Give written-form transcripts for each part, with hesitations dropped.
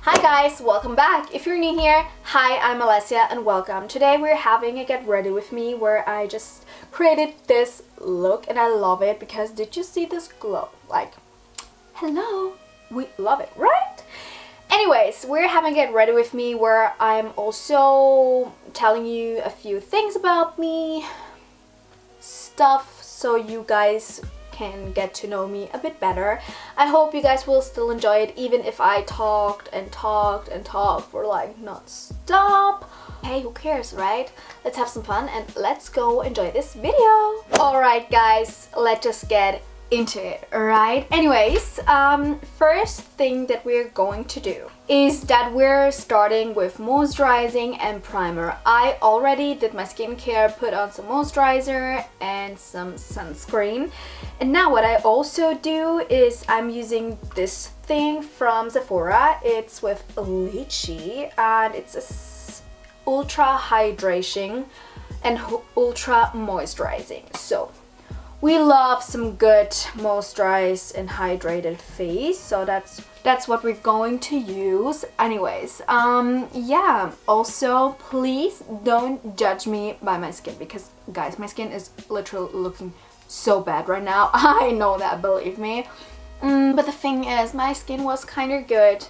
Hi guys, welcome back. If you're new here, hi, I'm Alessia and welcome. Today we're having a get ready with me where I just created this look and I love it because did you see this glow? Like, hello, we love it, right? Anyways, we're having a get ready with me where I'm also telling you a few things about me, stuff so you guys can get to know me a bit better. I hope you guys will still enjoy it even if I talked and talked and talked for like non-stop. Hey, who cares, right? Let's have some fun and let's go enjoy this video. Alright guys, let's just get into it, alright? Anyways, first thing that we're going to do is that we're starting with moisturizing and primer. I already did my skincare, put on some moisturizer and some sunscreen. And now what I also do is I'm using this thing from Sephora. It's with lychee and it's a ultra hydration and ultra moisturizing. So we love some good moisturized and hydrated face, so that's what we're going to use. Anyways, yeah, also please don't judge me by my skin because guys, my skin is literally looking so bad right now. I know that, believe me. But the thing is, my skin was kind of good,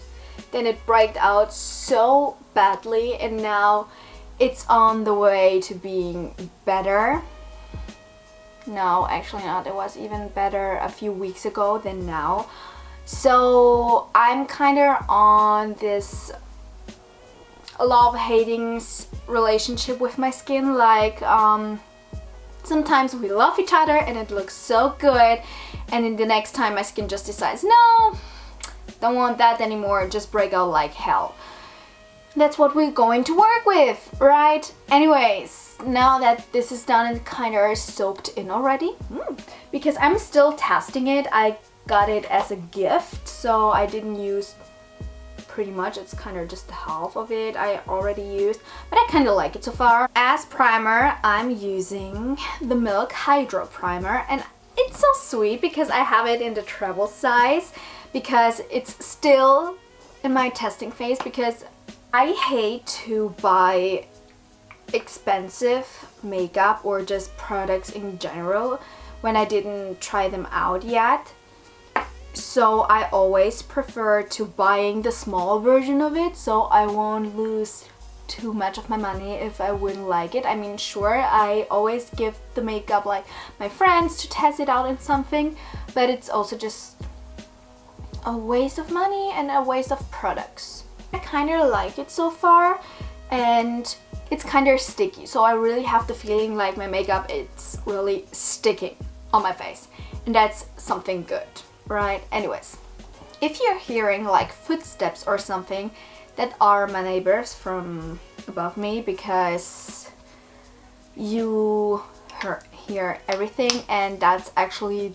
then it broke out so badly and now it's on the way to being better. No, actually not. It was even better a few weeks ago than now. So I'm kind of on this love-hating relationship with my skin. Like, sometimes we love each other and it looks so good, and then the next time my skin just decides, no, don't want that anymore, just break out like hell. That's what we're going to work with, right? Anyways, now that this is done and kind of soaked in already, because I'm still testing it. I got it as a gift, so I didn't use pretty much. It's kind of just half of it I already used, but I kind of like it so far. As primer, I'm using the Milk Hydro Primer, and it's so sweet because I have it in the travel size because it's still in my testing phase, because I hate to buy expensive makeup or just products in general when I didn't try them out yet. So I always prefer to buying the small version of it so I won't lose too much of my money if I wouldn't like it. I mean, sure, I always give the makeup like my friends to test it out in something, but it's also just a waste of money and a waste of products. I kind of like it so far, and it's kind of sticky, so I really have the feeling like my makeup is really sticking on my face, and that's something good, right? Anyways, if you're hearing like footsteps or something, that are my neighbors from above me, because you hear everything, and that's actually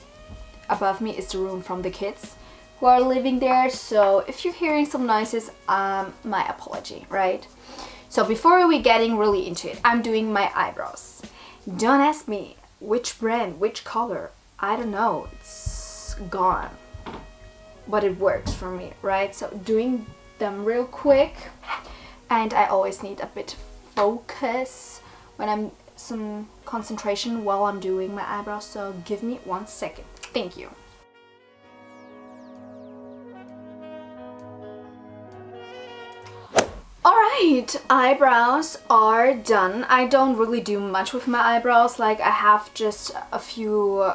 above me is the room from the kids who are living there. So if you're hearing some noises, my apology, right? So before we getting really into it, I'm doing my eyebrows. Don't ask me which brand, which color, I don't know, it's gone, but it works for me, right? So doing them real quick, and I always need a bit of focus when I'm some concentration while I'm doing my eyebrows, so give me 1 second. Thank you. Alright, eyebrows are done. I don't really do much with my eyebrows, like I have just a few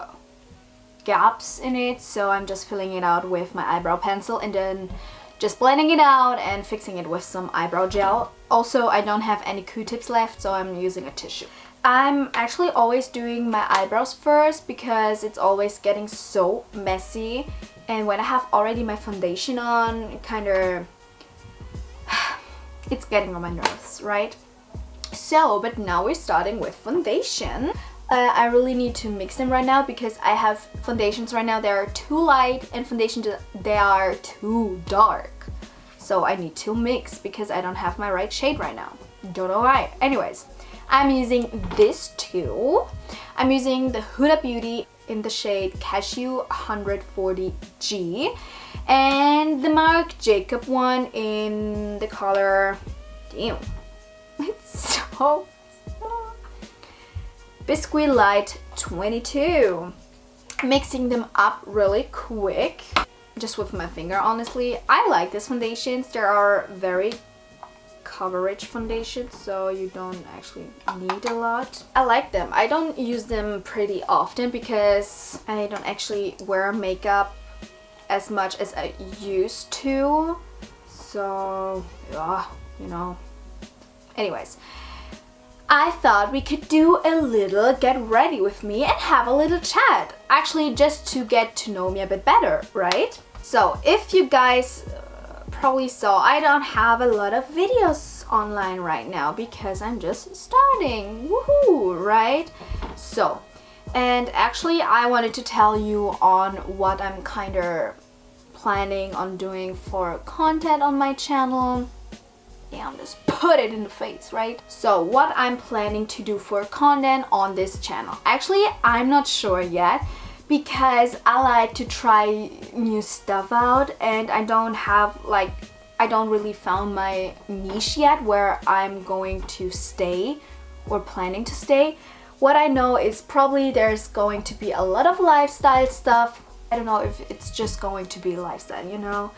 gaps in it, so I'm just filling it out with my eyebrow pencil and then just blending it out and fixing it with some eyebrow gel. Also, I don't have any Q-tips left, so I'm using a tissue. I'm actually always doing my eyebrows first because it's always getting so messy, and when I have already my foundation on, it kind of it's getting on my nerves, right? So, but now we're starting with foundation. I really need to mix them right now because I have foundations right now that are too light and foundations they are too dark. So I need to mix because I don't have my right shade right now. Don't know why. Anyways, I'm using this too. I'm using the Huda Beauty in the shade Cashew 140G, and the Marc Jacob one in the color, damn, it's so Biscuit Light 22. Mixing them up really quick, just with my finger. Honestly, I like these foundations. There are very coverage foundations, so you don't actually need a lot. I like them. I don't use them pretty often because I don't actually wear makeup as much as I used to, so yeah, you know. Anyways, I thought we could do a little get ready with me and have a little chat, actually just to get to know me a bit better, right? So if you guys probably saw, I don't have a lot of videos online right now because I'm just starting, woohoo, right? So, and actually I wanted to tell you on what I'm kind of planning on doing for content on my channel. Yeah, I'm just put it in the face, right? So what I'm planning to do for content on this channel. Actually, I'm not sure yet because I like to try new stuff out and I don't really found my niche yet where I'm going to stay or planning to stay. What I know is probably there's going to be a lot of lifestyle stuff. I don't know if it's just going to be lifestyle, you know?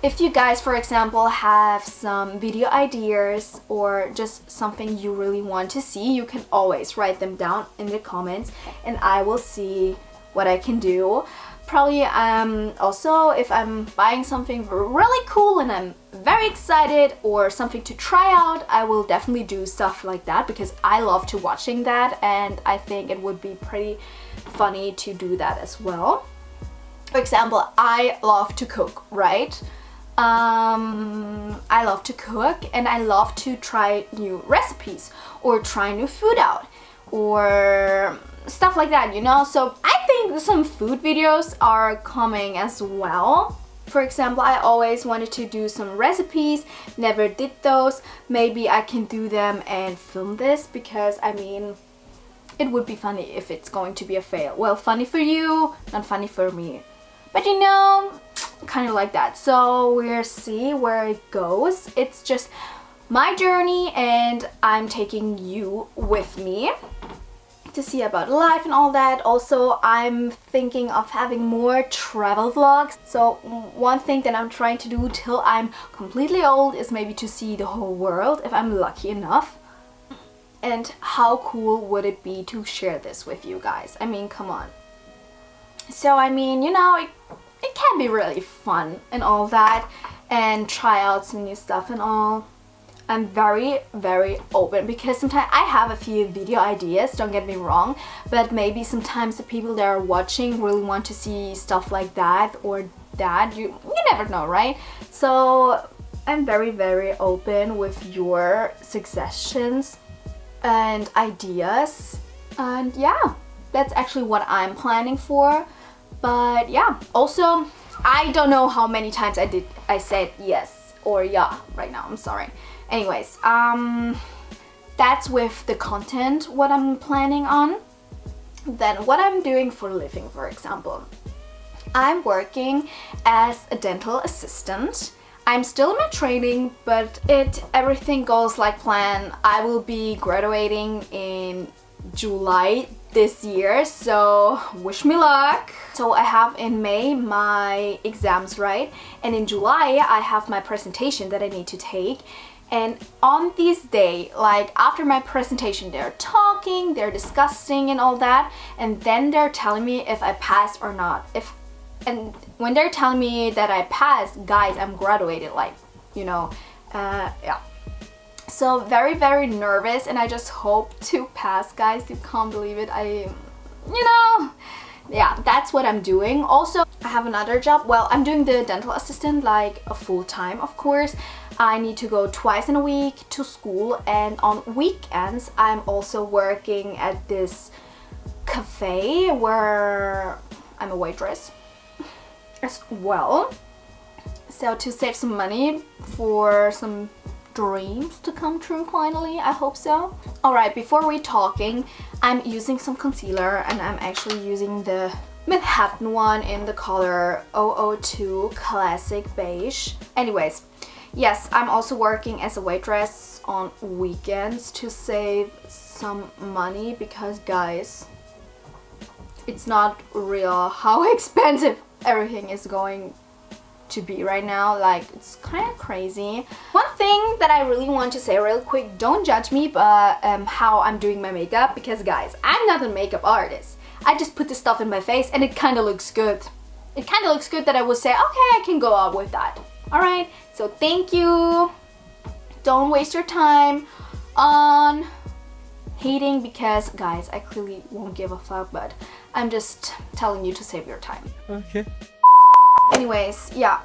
If you guys, for example, have some video ideas or just something you really want to see, you can always write them down in the comments and I will see what I can do. Probably also if I'm buying something really cool and I'm very excited or something to try out, I will definitely do stuff like that because I love to watching that and I think it would be pretty funny to do that as well. For example, I love to cook, right? I love to cook and I love to try new recipes or try new food out or stuff like that, you know? So I think some food videos are coming as well. For example, I always wanted to do some recipes, never did those. Maybe I can do them and film this because I mean, it would be funny if it's going to be a fail. Well, funny for you, not funny for me. But you know, kind of like that. So we'll see where it goes. It's just my journey and I'm taking you with me to see about life and all that. Also, I'm thinking of having more travel vlogs. So one thing that I'm trying to do till I'm completely old is maybe to see the whole world if I'm lucky enough. And how cool would it be to share this with you guys? I mean, come on. So I mean, you know, it can be really fun and all that and try out some new stuff and all. I'm very, very open because sometimes I have a few video ideas, don't get me wrong, but maybe sometimes the people that are watching really want to see stuff like that or that. You never know, right? So I'm very, very open with your suggestions and ideas, and yeah, that's actually what I'm planning for. But yeah, also I don't know how many times I said yes or yeah right now, I'm sorry. Anyways, that's with the content what I'm planning on. Then what I'm doing for a living, for example, I'm working as a dental assistant. I'm still in my training, but everything goes like planned. I will be graduating in July this year, so wish me luck. So I have in May my exams, right? And in July I have my presentation that I need to take. And on this day, like after my presentation, they're talking, they're discussing and all that, and then they're telling me if I passed or not. And when they're telling me that I passed, guys, I'm graduated, like, you know, yeah. So very, very nervous, and I just hope to pass, guys. You can't believe it. You know, yeah, that's what I'm doing. Also, I have another job. Well, I'm doing the dental assistant like a full-time, of course. I need to go twice in a week to school, and on weekends I'm also working at this cafe where I'm a waitress as well. So to save some money for some dreams to come true finally, I hope so. Alright, before we're talking, I'm using some concealer, and I'm actually using the Manhattan one in the color 002 Classic Beige. Anyways, yes, I'm also working as a waitress on weekends to save some money because, guys, it's not real how expensive everything is going to be right now. Like, it's kind of crazy. One thing that I really want to say real quick, don't judge me but how I'm doing my makeup, because guys, I'm not a makeup artist. I just put this stuff in my face and it kind of looks good. It kind of looks good that I would say, okay, I can go out with that. Alright, so thank you. Don't waste your time on hating, because guys, I clearly won't give a fuck, but I'm just telling you to save your time. Okay. Anyways, yeah.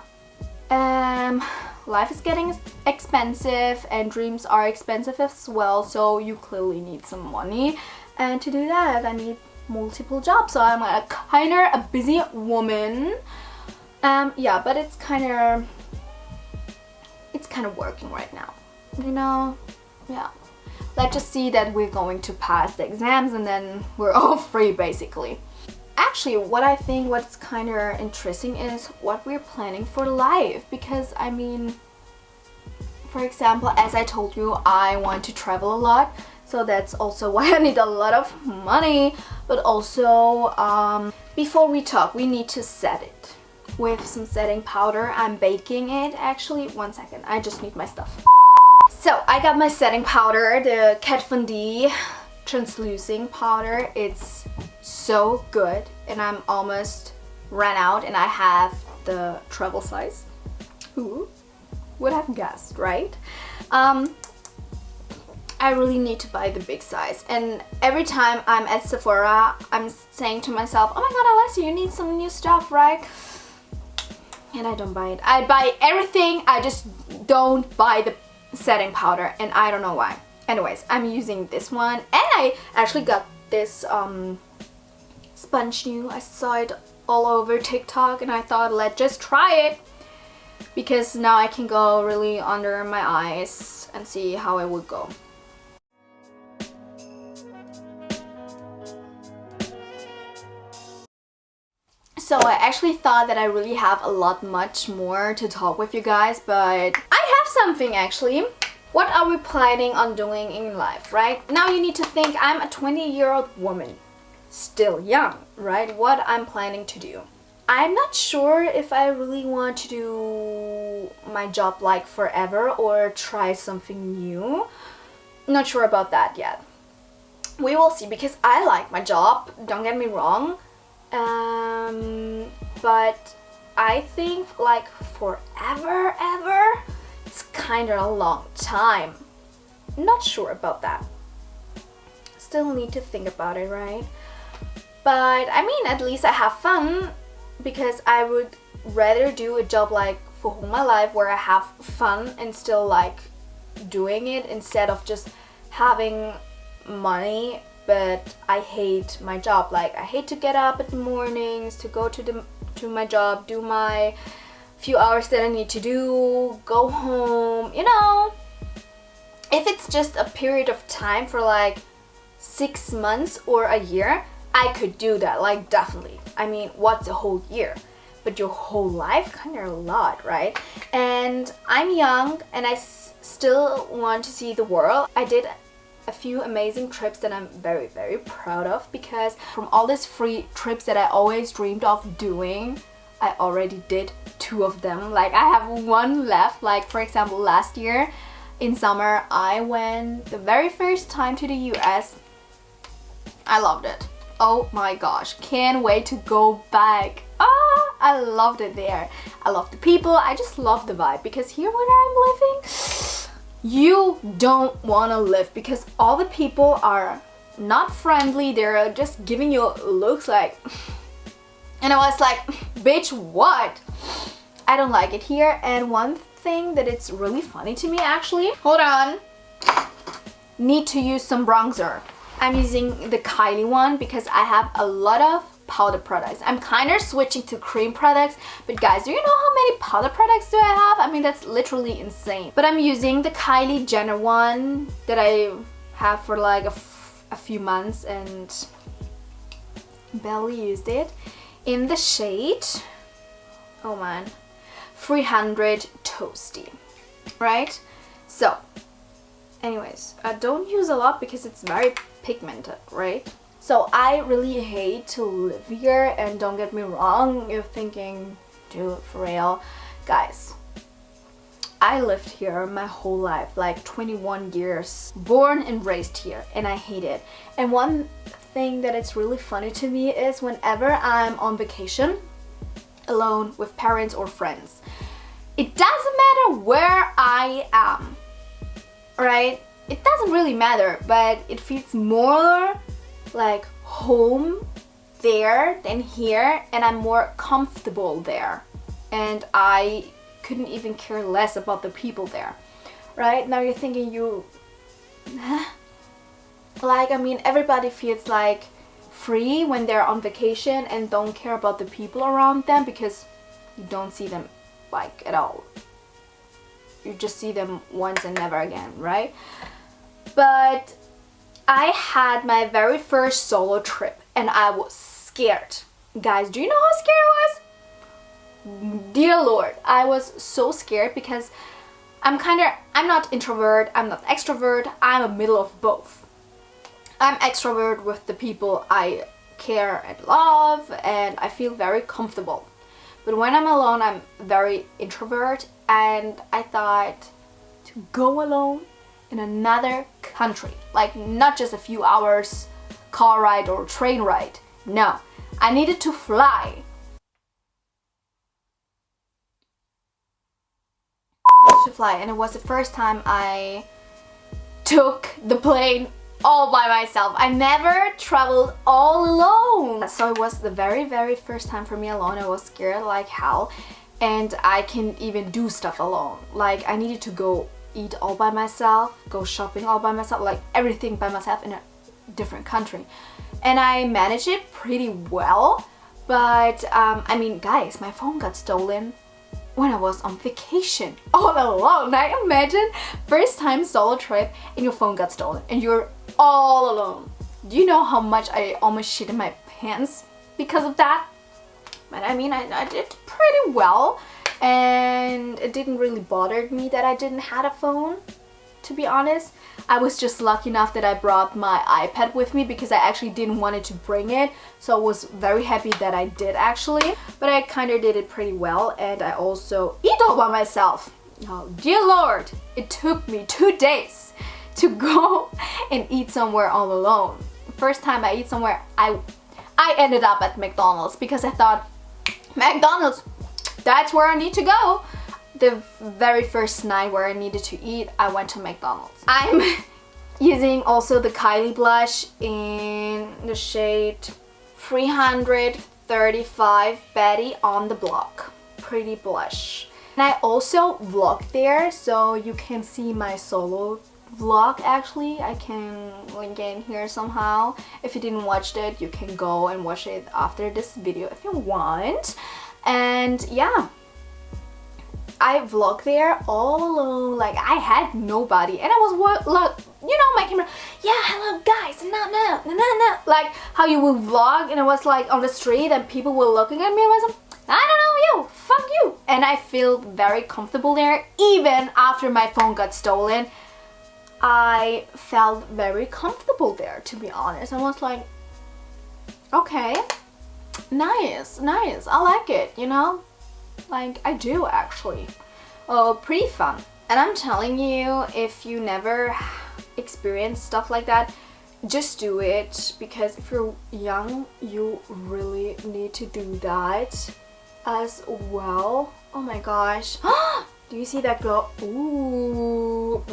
Life is getting expensive and dreams are expensive as well, so you clearly need some money. And to do that, I need multiple jobs, so I'm a kind of a busy woman. Yeah, but it's kind of working right now, you know. Yeah, let's just see that we're going to pass the exams and then we're all free basically. Actually, what I think what's kind of interesting is what we're planning for life, because I mean, for example, as I told you, I want to travel a lot, so that's also why I need a lot of money. But also, before we talk, we need to set it with some setting powder. I'm baking it actually. 1 second, I just need my stuff. So I got my setting powder, the Kat Von D translucent powder. It's so good, and I'm almost ran out, and I have the travel size. Who would have guessed, right? I really need to buy the big size, and every time I'm at Sephora, I'm saying to myself, oh my god, Alessia, you need some new stuff, right? And I don't buy it. I buy everything, I just don't buy the setting powder, and I don't know why. Anyways, I'm using this one, and I actually got this sponge new. I saw it all over TikTok and I thought, let's just try it, because now I can go really under my eyes and see how it would go. So I actually thought that I really have a lot much more to talk with you guys, but I have something actually. What are we planning on doing in life, right? Now you need to think, I'm a 20-year-old woman, still young, right? What I'm planning to do. I'm not sure if I really want to do my job like forever or try something new. Not sure about that yet. We will see, because I like my job, don't get me wrong. But I think like forever, ever, it's kind of a long time. Not sure about that. Still need to think about it, right? But I mean, at least I have fun, because I would rather do a job like for whole my life where I have fun and still like doing it, instead of just having money but I hate my job. Like, I hate to get up in the mornings to go to my job, do my few hours that I need to do, go home, you know. If it's just a period of time for like 6 months or a year, I could do that, like, definitely. I mean, what's a whole year? But your whole life, kind of a lot, right? And I'm young and I still want to see the world. I did a few amazing trips that I'm very, very proud of, because from all these free trips that I always dreamed of doing, I already did 2 of them. Like, I have 1 left. Like, for example, last year in summer, I went the very first time to the US. I loved it. Oh my gosh, can't wait to go back. Ah, I loved it there. I love the people. I just love the vibe, because here where I'm living, you don't want to live, because all the people are not friendly. They're just giving you looks like, and I was like, bitch, what? I don't like it here. And one thing that it's really funny to me, actually, hold on, need to use some bronzer. I'm using the Kylie one because I have a lot of powder products. I'm kind of switching to cream products, but guys, do you know how many powder products do I have? I mean, that's literally insane. But I'm using the Kylie Jenner one that I have for like a a few months and barely used it. In the shade, oh man, 300 Toasty, right? So anyways, I don't use a lot because it's very pigmented, right? So I really hate to live here, and don't get me wrong, you're thinking, dude, for real? Guys, I lived here my whole life, like 21 years, born and raised here, and I hate it. And one thing that it's really funny to me is whenever I'm on vacation, alone with parents or friends, it doesn't matter where I am, right? It doesn't really matter, but it feels more like home there than here, and I'm more comfortable there, and I couldn't even care less about the people there, right? Now you're thinking, like, I mean, everybody feels like free when they're on vacation and don't care about the people around them because you don't see them like at all. You just see them once and never again, right? But I had my very first solo trip and I was scared. Guys, do you know how scared I was? Dear Lord, I was so scared because I'm not introvert, I'm not extrovert, I'm a middle of both. I'm extrovert with the people I care and love, and I feel very comfortable. But when I'm alone, I'm very introvert, and I thought to go alone in another country, like not just a few hours car ride or train ride. No, I needed to fly. And it was the first time I took the plane all by myself. I never traveled all alone. So it was the very first time for me alone. I was scared like hell, and I couldn't even do stuff alone. Like I needed to go eat all by myself, go shopping all by myself, like everything by myself in a different country. And I managed it pretty well, but I mean, guys, my phone got stolen when I was on vacation all alone. Now imagine first time solo trip and your phone got stolen and you're all alone. Do you know how much I almost shit in my pants because of that? But I mean, I did pretty well, and it didn't really bother me that I didn't have a phone, to be honest. I was just lucky enough that I brought my iPad with me because I actually didn't want to bring it, so I was very happy that I did actually. But I kind of did it pretty well, and I also eat all by myself. Oh dear Lord, it took me 2 days to go and eat somewhere all alone. First time I eat somewhere, I ended up at McDonald's because I thought, McDonald's, that's where I need to go. The very first night where I needed to eat, I went to McDonald's. I'm using also the Kylie blush in the shade 335 Betty on the Block. Pretty blush. And I also vlog there, so you can see my solo vlog actually. I can link it in here somehow. If you didn't watch it, you can go and watch it after this video if you want. And yeah, I vlog there all alone, like I had nobody, and I was look, you know, my camera, yeah, hello guys, no, like how you will vlog, and I was like on the street and people were looking at me and I was like, I don't know you, fuck you. And I feel very comfortable there. Even after my phone got stolen, I felt very comfortable there, to be honest. I was like, okay, nice, I like it, you know? Like, I do actually. Oh, pretty fun. And I'm telling you, if you never experience stuff like that, just do it, because if you're young, you really need to do that as well. Oh my gosh. Do you see that girl? Ooh,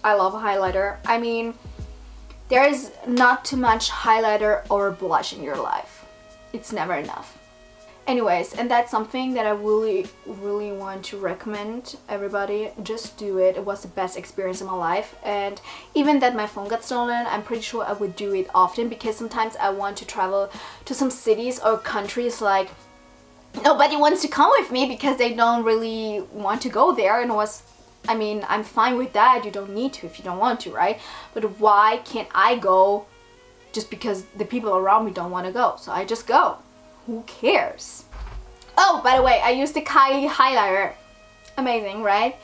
I love highlighter. I mean, there is not too much highlighter or blush in your life. It's never enough. Anyways, and that's something that I really want to recommend everybody. Just do it. It was the best experience in my life, and even that my phone got stolen, I'm pretty sure I would do it often, because sometimes I want to travel to some cities or countries like nobody wants to come with me because they don't really want to go there, and I mean, I'm fine with that. You don't need to if you don't want to, right? But why can't I go just because the people around me don't want to go. So I just go. Who cares? Oh, by the way, I used the Kylie highlighter. Amazing, right?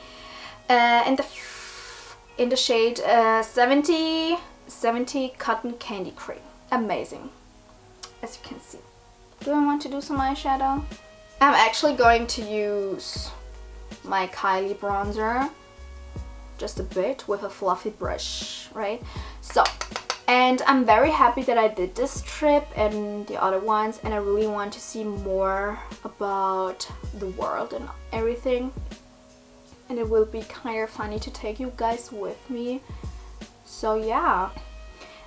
In the shade 70 Cotton Candy Cream. Amazing, as you can see. Do I want to do some eyeshadow? I'm actually going to use my Kylie bronzer just a bit with a fluffy brush, right? So, and I'm very happy that I did this trip and the other ones, and I really want to see more about the world and everything, and it will be kind of funny to take you guys with me. So yeah.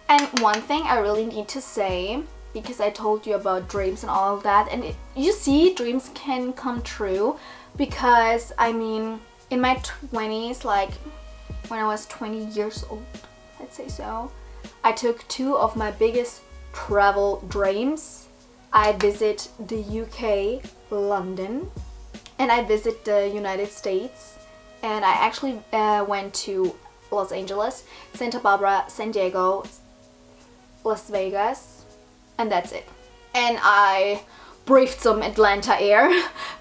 And one thing I really need to say, because I told you about dreams and all of that, and you see, dreams can come true, because I mean, in my 20s, like when I was 20 years old, I'd say so, I took 2 of my biggest travel dreams. I visit the UK, London, and I visit the United States, and I actually went to Los Angeles, Santa Barbara, San Diego, Las Vegas, and that's it. And I breathed some Atlanta air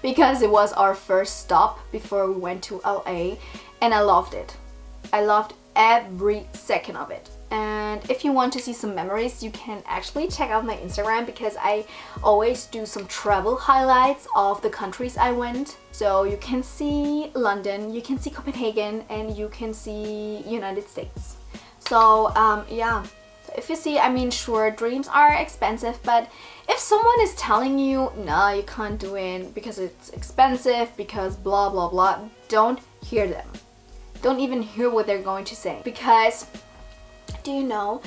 because it was our first stop before we went to LA, and I loved it. I loved every second of it. And if you want to see some memories, you can actually check out my Instagram, because I always do some travel highlights of the countries I went. So you can see London, you can see Copenhagen, and you can see United States. So yeah. If you see, I mean, sure, dreams are expensive, but if someone is telling you, no, you can't do it because it's expensive, because blah blah blah, don't hear them. Don't even hear what they're going to say, because do you know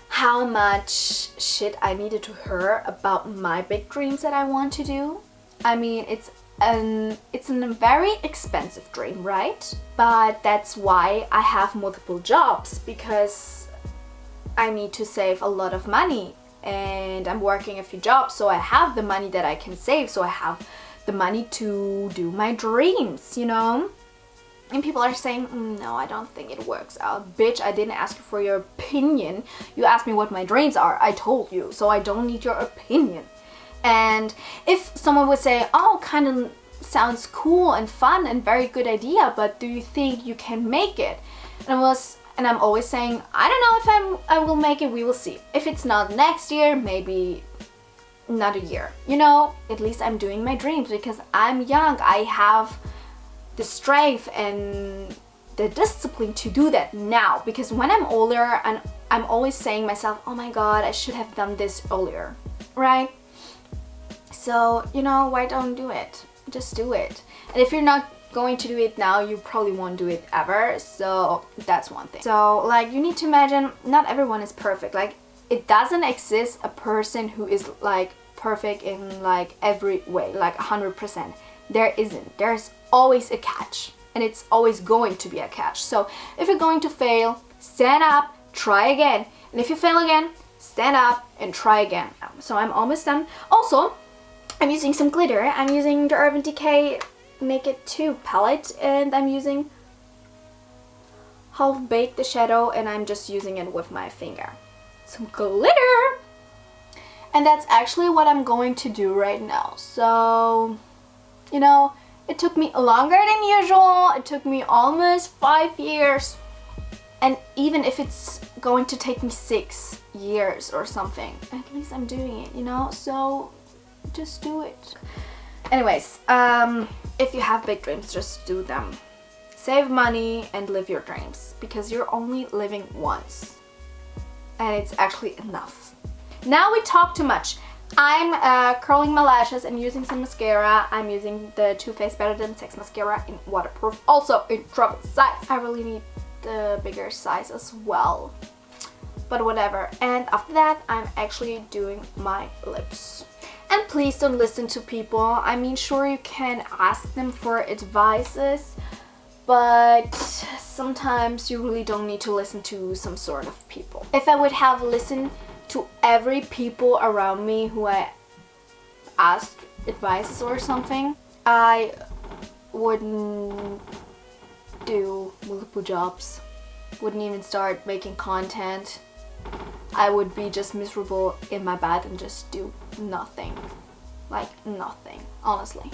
how much shit I needed to hear about my big dreams that I want to do? I mean, it's a very expensive dream, right? But that's why I have multiple jobs, because I need to save a lot of money, and I'm working a few jobs, so I have the money that I can save, so I have the money to do my dreams, you know? And people are saying, no, I don't think it works out. Bitch, I didn't ask you for your opinion. You asked me what my dreams are. I told you, so I don't need your opinion. And if someone would say, oh, kind of sounds cool and fun and very good idea, but do you think you can make it? And I'm always saying, I don't know if I will make it, we will see. If it's not next year, maybe another year. You know, at least I'm doing my dreams, because I'm young. I have the strength and the discipline to do that now, because when I'm older, and I'm always saying myself, oh my god, I should have done this earlier, right? So, you know, why don't do it? Just do it. And if you're not going to do it now, you probably won't do it ever, so that's one thing. So like, you need to imagine, not everyone is perfect. Like, it doesn't exist a person who is like perfect in like every way, like 100%. There isn't. There's always a catch, and it's always going to be a catch. So if you're going to fail, stand up, try again, and if you fail again, stand up and try again. So I'm almost done. Also, I'm using some glitter. I'm using the Urban Decay Naked 2 palette, and I'm using Half Baked the shadow, and I'm just using it with my finger. Some glitter! And that's actually what I'm going to do right now. So, you know, it took me longer than usual. It took me almost 5 years. And even if it's going to take me 6 years or something, at least I'm doing it, you know? So, just do it. Anyways, if you have big dreams, just do them. Save money and live your dreams, because you're only living once, and it's actually enough. Now we talk too much. I'm curling my lashes and using some mascara. I'm using the Too Faced Better Than Sex mascara in waterproof, also in travel size. I really need the bigger size as well, but whatever. And after that, I'm actually doing my lips. And please don't listen to people. I mean, sure, you can ask them for advices, but sometimes you really don't need to listen to some sort of people. If I would have listened to every people around me who I asked advices or something, I wouldn't do multiple jobs, wouldn't even start making content. I would be just miserable in my bed and just do nothing. Like nothing, honestly.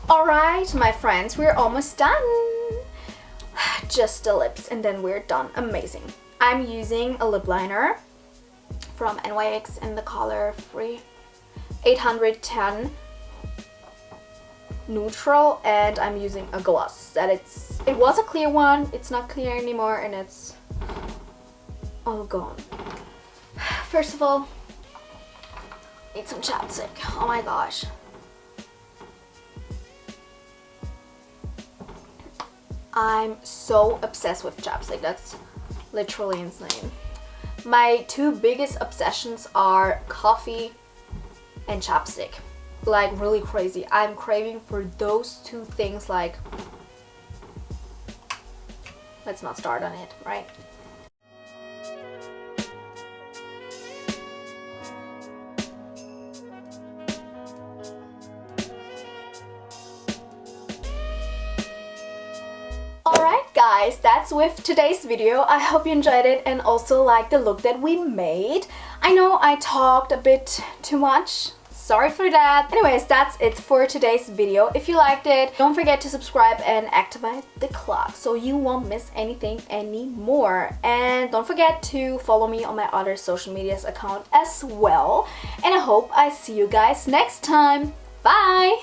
Alright, my friends, we're almost done. Just the lips and then we're done. Amazing. I'm using a lip liner from NYX in the color 810 neutral, and I'm using a gloss it was a clear one, it's not clear anymore, and it's all gone. First of all, need some chapstick. Oh my gosh. I'm so obsessed with chapstick. That's literally insane. My two biggest obsessions are coffee and chapstick. Like really crazy. I'm craving for those two things. Like, let's not start on it, right? Alright guys, that's with today's video. I hope you enjoyed it and also liked the look that we made. I know I talked a bit too much. Sorry for that. Anyways, that's it for today's video. If you liked it, don't forget to subscribe and activate the clock so you won't miss anything anymore. And don't forget to follow me on my other social medias account as well. And I hope I see you guys next time. Bye!